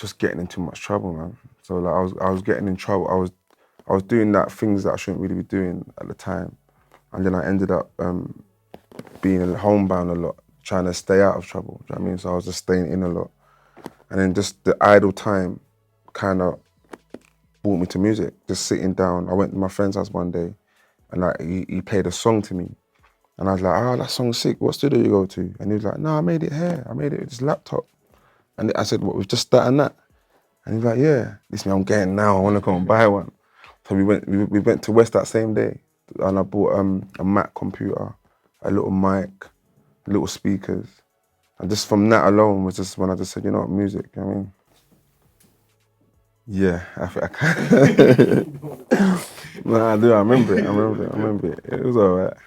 just getting in too much trouble, man. So like I was getting in trouble. I was doing that things that I shouldn't really be doing at the time, and then I ended up being homebound a lot, trying to stay out of trouble. Do you know what I mean? So I was just staying in a lot, and then just the idle time kind of brought me to music. Just sitting down. I went to my friend's house one day, and like he played a song to me, and I was like, "Oh, that song's sick. What studio you go to?" And he was like, "No, I made it here. I made it with this laptop." And I said, "What, with just that and that?" And he's like, "Yeah." This me, I'm getting now. I want to go and buy one. So we went to West that same day, and I bought a Mac computer, a little mic, little speakers, and just from that alone was just when I just said, you know what, music. I mean, yeah, I can. No, I do. I remember it. It was alright.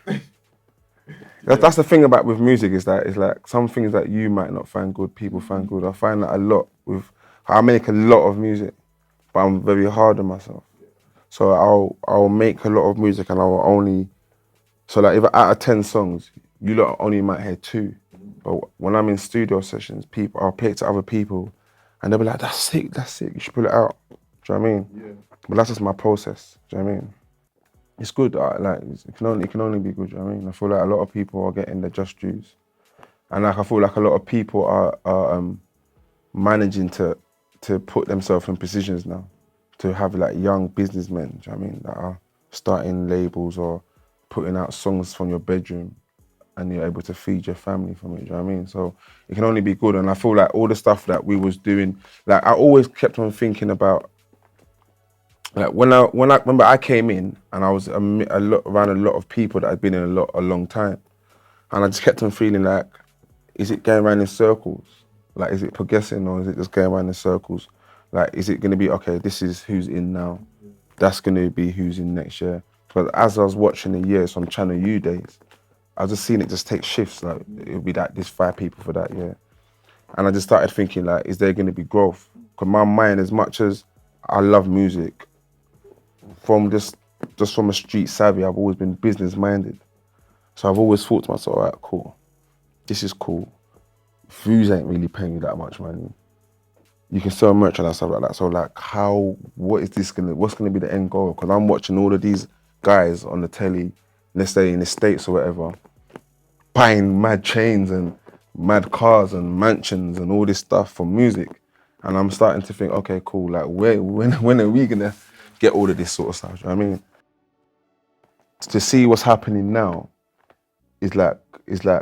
That's the thing about with music is that it's like some things that you might not find good, people find good. I find that a lot with. I make a lot of music, but I'm very hard on myself. So I'll make a lot of music and I will only, so like if out of 10 songs, you lot only might hear 2. But when I'm in studio sessions, I'll play it to other people and they'll be like, that's sick, you should put it out. Do you know what I mean? Yeah. But that's just my process, do you know what I mean? It's good, like it can only be good, do you know what I mean? I feel like a lot of people are getting their just dues. And like I feel like a lot of people are managing to put themselves in positions now to have like young businessmen, do you know what I mean, that are starting labels or putting out songs from your bedroom and you're able to feed your family from it, do you know what I mean? So it can only be good. And I feel like all the stuff that we was doing, like I always kept on thinking about, like when I remember I came in and I was around a lot of people that had been in a long time. And I just kept on feeling like, is it going around in circles? Like, is it progressing or is it just going around in circles? Like, is it going to be, okay, this is who's in now. That's going to be who's in next year. But as I was watching the years from Channel U days, I was just seeing it just take shifts. Like, it would be like this 5 people for that year. And I just started thinking, like, is there going to be growth? Because my mind, as much as I love music, from just from a street savvy, I've always been business minded. So I've always thought to myself, all right, cool. This is cool. Views ain't really paying you that much money. You can sell merch and stuff like that. So like, what's gonna be the end goal? Because I'm watching all of these guys on the telly, let's say in the States or whatever, buying mad chains and mad cars and mansions and all this stuff for music. And I'm starting to think, okay, cool, like when are we gonna get all of this sort of stuff, you know what I mean? To see what's happening now is like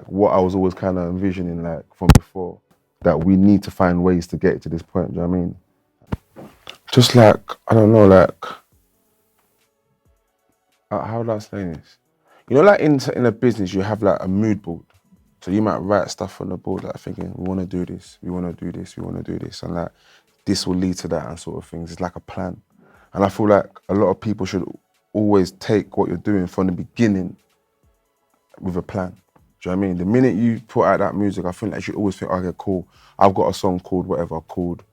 what I was always kind of envisioning like from before, that we need to find ways to get to this point, do you know what I mean? Just like, I don't know, like, how would I say this? You know, like in a business, you have like a mood board. So you might write stuff on the board, like thinking, we want to do this, we want to do this, we want to do this. And like, this will lead to that and sort of things. It's like a plan. And I feel like a lot of people should always take what you're doing from the beginning with a plan. Do you know what I mean? The minute you put out that music, I feel like you should always think, okay, cool, I've got a song called whatever, called,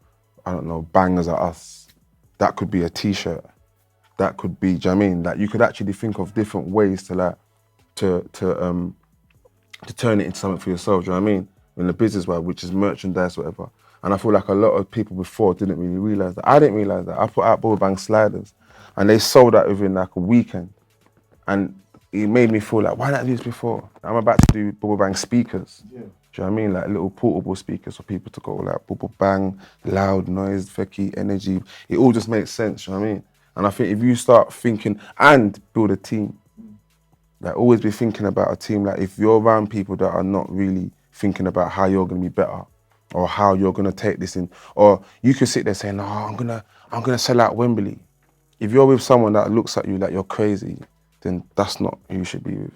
I don't know, Bangers Are Us. That could be a t-shirt. That could be, do you know what I mean? Like you could actually think of different ways to like, to turn it into something for yourself, do you know what I mean? In the business world, which is merchandise, whatever. And I feel like a lot of people before didn't really realise that. I didn't realise that. I put out Bubble Bang sliders and they sold out within like a weekend. And it made me feel like, why not do this before? I'm about to do Bubble Bang speakers. Yeah. Do you know what I mean? Like little portable speakers for people to go like Bubble Bang, loud noise, Fekky, energy. It all just makes sense, you know what I mean? And I think if you start thinking and build a team, like always be thinking about a team. Like if you're around people that are not really thinking about how you're gonna be better or how you're gonna take this in, or you could sit there saying, no, I'm gonna sell out Wembley. If you're with someone that looks at you like you're crazy, then that's not who you should be with.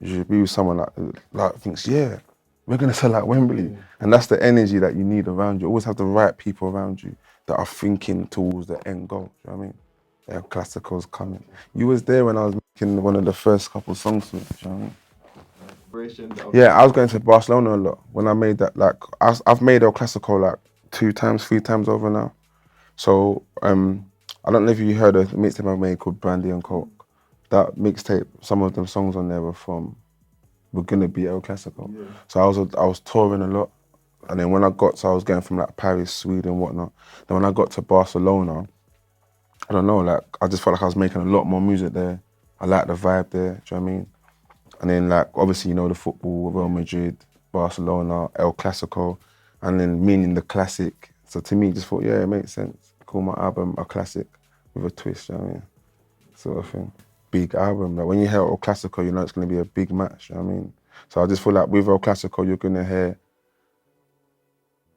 You should be with someone that thinks, yeah, we're gonna sell out Wembley. Yeah. And that's the energy that you need around you. Always have the right people around you that are thinking towards the end goal, do you know what I mean? Yeah, Clasico's coming. You was there when I was making one of the first couple songs with, do you know what I mean? Yeah, I was going to Barcelona a lot. When I made that, like, I've made El Clasico like 2 times, 3 times over now. So, I don't know if you heard of the mixtape I made called Brandy and Coke. That mixtape, some of them songs on there were gonna be El Clasico. Yeah. So I was touring a lot, And then when I got, so I was going from like Paris, Sweden, whatnot. Then when I got to Barcelona, I don't know, like I just felt like I was making a lot more music there. I liked the vibe there, do you know what I mean? And then like, obviously, you know, the football, Real Madrid, Barcelona, El Clasico, and then meaning the classic. So to me, just thought, yeah, it makes sense. Call my album a classic with a twist, you know what I mean? Sort of thing. Big album. Like when you hear El Clasico, you know it's gonna be a big match, you know what I mean? So I just feel like with El Clasico, you're gonna hear,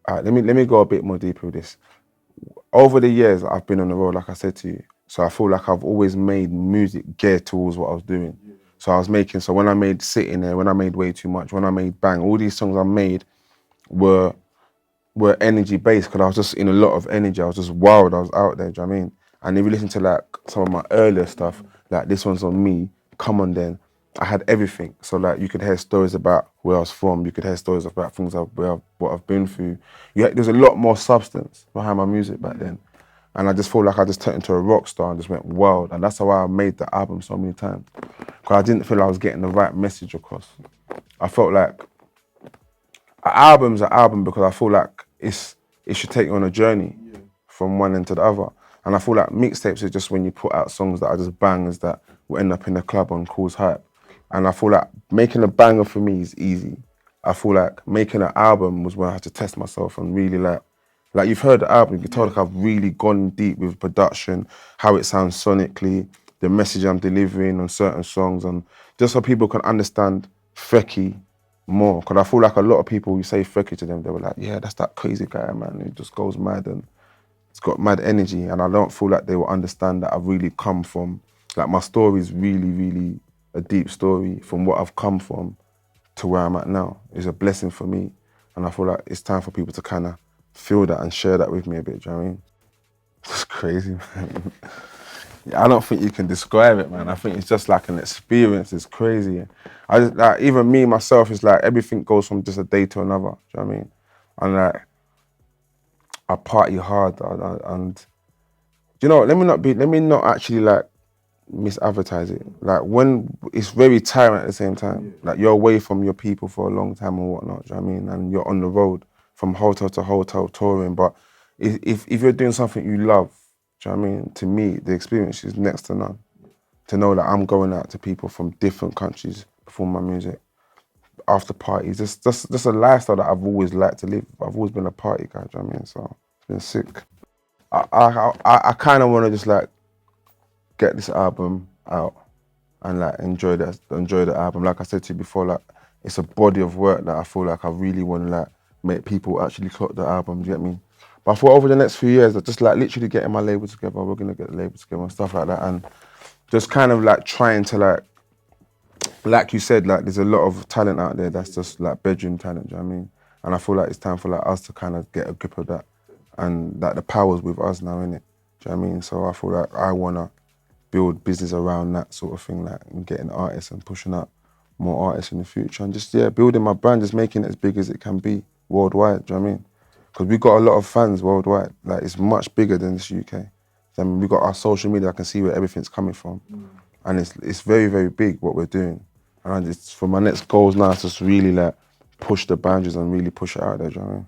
all right, let me go a bit more deeper with this. Over the years, I've been on the road, like I said to you. So I feel like I've always made music geared towards what I was doing. So I was making, so when I made Sitting There, when I made Way Too Much, when I made Bang, all these songs I made were energy based because I was just in a lot of energy. I was just wild, I was out there, do you know what I mean? And if you listen to like some of my earlier stuff, like This One's On Me, Come On Then, I had everything. So like you could hear stories about where I was from, you could hear stories about things what I've been through. There's a lot more substance behind my music back then. And I just feel like I just turned into a rock star and just went wild. And that's how I made the album so many times. Because I didn't feel I was getting the right message across. I felt like an album's an album because I feel like it should take you on a journey from one end to the other. And I feel like mixtapes is just when you put out songs that are just bangers that will end up in the club and cause hype. And I feel like making a banger for me is easy. I feel like making an album was when I had to test myself and really like you've heard the album, you can tell like I've really gone deep with production, how it sounds sonically, the message I'm delivering on certain songs, and just so people can understand Fekky more. Because I feel like a lot of people, you say Fekky to them, they were like, yeah, that's that crazy guy, man, who just goes mad and it's got mad energy. And I don't feel like they will understand that I've really come from, like my story is really, really a deep story from what I've come from to where I'm at now. It's a blessing for me. And I feel like it's time for people to kind of feel that and share that with me a bit, do you know what I mean? It's crazy, man. Yeah, I don't think you can describe it, man. I think it's just like an experience. It's crazy. I just, like, even me, myself, it's like everything goes from just a day to another, do you know what I mean? And like, I party hard and you know, let me not actually like misadvertise it. Like when it's very tiring at the same time. Like you're away from your people for a long time and whatnot, do you know what I mean? And you're on the road from hotel to hotel touring. But if you're doing something you love, do you know what I mean? To me, the experience is next to none. To know that I'm going out to people from different countries perform my music, after parties, just a lifestyle that I've always liked to live. I've always been a party guy, do you know what I mean? So it's been sick. I kind of want to just like get this album out and like enjoy the album. Like I said to you before, like it's a body of work that I feel like I really want to like make people actually clock the album. Do you get me? But I thought over the next few years, I just like literally getting my label together. We're gonna get the label together and stuff like that, and just kind of like trying to like you said, like there's a lot of talent out there that's just like bedroom talent. Do you know what I mean? And I feel like it's time for like us to kind of get a grip of that, and like the power's with us now, innit? Do you know what I mean? So I feel like I wanna build business around that sort of thing, like and getting artists and pushing out more artists in the future, and just building my brand, just making it as big as it can be worldwide. Do you know what I mean? Because we've got a lot of fans worldwide. Like it's much bigger than this UK. Then we've got our social media. I can see where everything's coming from, and it's very, very big what we're doing. And it's for my next goals now is just really like push the boundaries and really push it out there. Do you know what I mean?